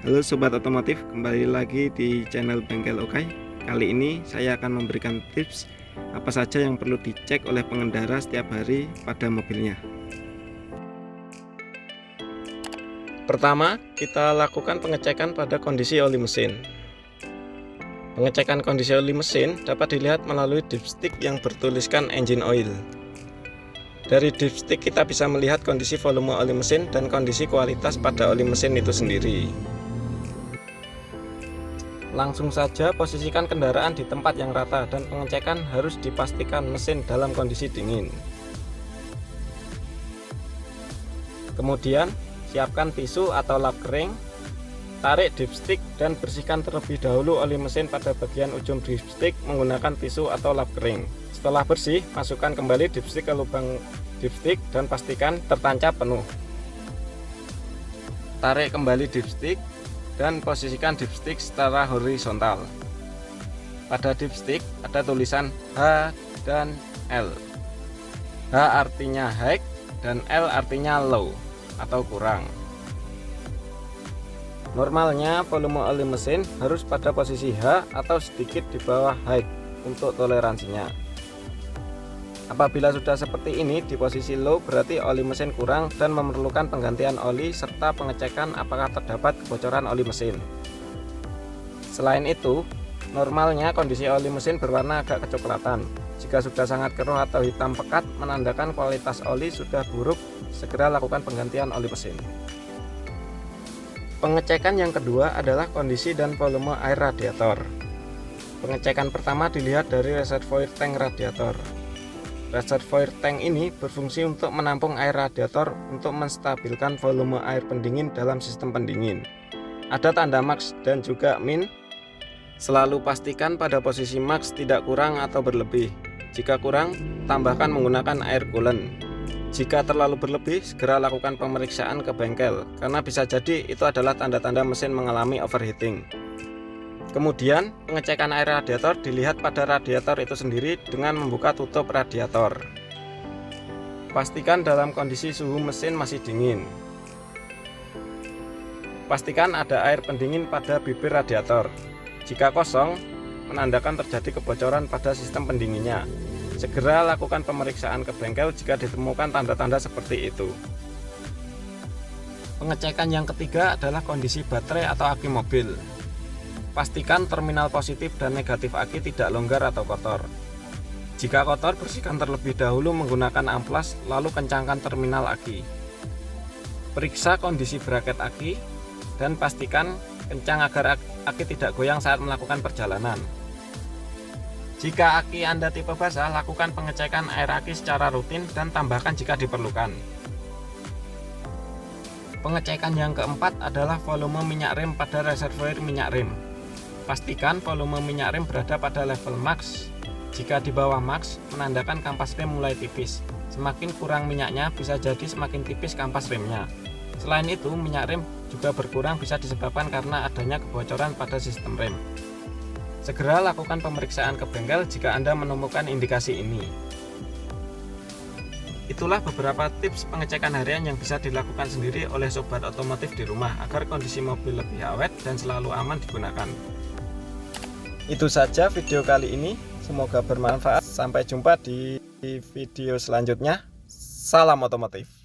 Halo Sobat Otomotif, kembali lagi di channel Bengkel Okai. Kali ini saya akan memberikan tips apa saja yang perlu dicek oleh pengendara setiap hari pada mobilnya. Pertama, kita lakukan pengecekan pada kondisi oli mesin. Pengecekan kondisi oli mesin dapat dilihat melalui dipstick yang bertuliskan engine oil. Dari dipstick kita bisa melihat kondisi volume oli mesin dan kondisi kualitas pada oli mesin itu sendiri. Langsung saja posisikan kendaraan di tempat yang rata dan pengecekan harus dipastikan mesin dalam kondisi dingin. Kemudian siapkan tisu atau lap kering, tarik dipstick dan bersihkan terlebih dahulu oli mesin pada bagian ujung dipstick menggunakan tisu atau lap kering. Setelah bersih, masukkan kembali dipstick ke lubang dipstick dan pastikan tertancap penuh. Tarik kembali dipstick dan posisikan dipstick secara horizontal. Pada dipstick ada tulisan H dan L. H artinya high dan L artinya low atau kurang. Normalnya volume oli mesin harus pada posisi H atau sedikit di bawah high untuk toleransinya. Apabila sudah seperti ini di posisi low, berarti oli mesin kurang dan memerlukan penggantian oli serta pengecekan apakah terdapat kebocoran oli mesin. Selain itu, normalnya kondisi oli mesin berwarna agak kecoklatan. Jika sudah sangat keruh atau hitam pekat, menandakan kualitas oli sudah buruk, segera lakukan penggantian oli mesin. Pengecekan yang kedua adalah kondisi dan volume air radiator. Pengecekan pertama dilihat dari reservoir tank radiator. Reservoir tank ini berfungsi untuk menampung air radiator untuk menstabilkan volume air pendingin dalam sistem pendingin. Ada tanda max dan juga min. Selalu pastikan pada posisi max tidak kurang atau berlebih. Jika kurang, tambahkan menggunakan air coolant. Jika terlalu berlebih, segera lakukan pemeriksaan ke bengkel, karena bisa jadi itu adalah tanda-tanda mesin mengalami overheating. Kemudian, pengecekan air radiator dilihat pada radiator itu sendiri dengan membuka tutup radiator. Pastikan dalam kondisi suhu mesin masih dingin. Pastikan ada air pendingin pada bibir radiator. Jika kosong, menandakan terjadi kebocoran pada sistem pendinginnya. Segera lakukan pemeriksaan ke bengkel jika ditemukan tanda-tanda seperti itu. Pengecekan yang ketiga adalah kondisi baterai atau aki mobil. Pastikan terminal positif dan negatif aki tidak longgar atau kotor. Jika kotor, bersihkan terlebih dahulu menggunakan amplas, lalu kencangkan terminal aki. Periksa kondisi braket aki dan pastikan kencang agar aki tidak goyang saat melakukan perjalanan. Jika aki Anda tipe basah, lakukan pengecekan air aki secara rutin dan tambahkan jika diperlukan. Pengecekan yang keempat adalah volume minyak rem pada reservoir minyak rem. Pastikan volume minyak rem berada pada level max. Jika di bawah max, menandakan kampas rem mulai tipis. Semakin kurang minyaknya, bisa jadi semakin tipis kampas remnya. Selain itu, minyak rem juga berkurang bisa disebabkan karena adanya kebocoran pada sistem rem. Segera lakukan pemeriksaan ke bengkel jika Anda menemukan indikasi ini. Itulah beberapa tips pengecekan harian yang bisa dilakukan sendiri oleh sobat otomotif di rumah agar kondisi mobil lebih awet dan selalu aman digunakan. Itu saja video kali ini, semoga bermanfaat. Sampai jumpa di video selanjutnya. Salam otomotif.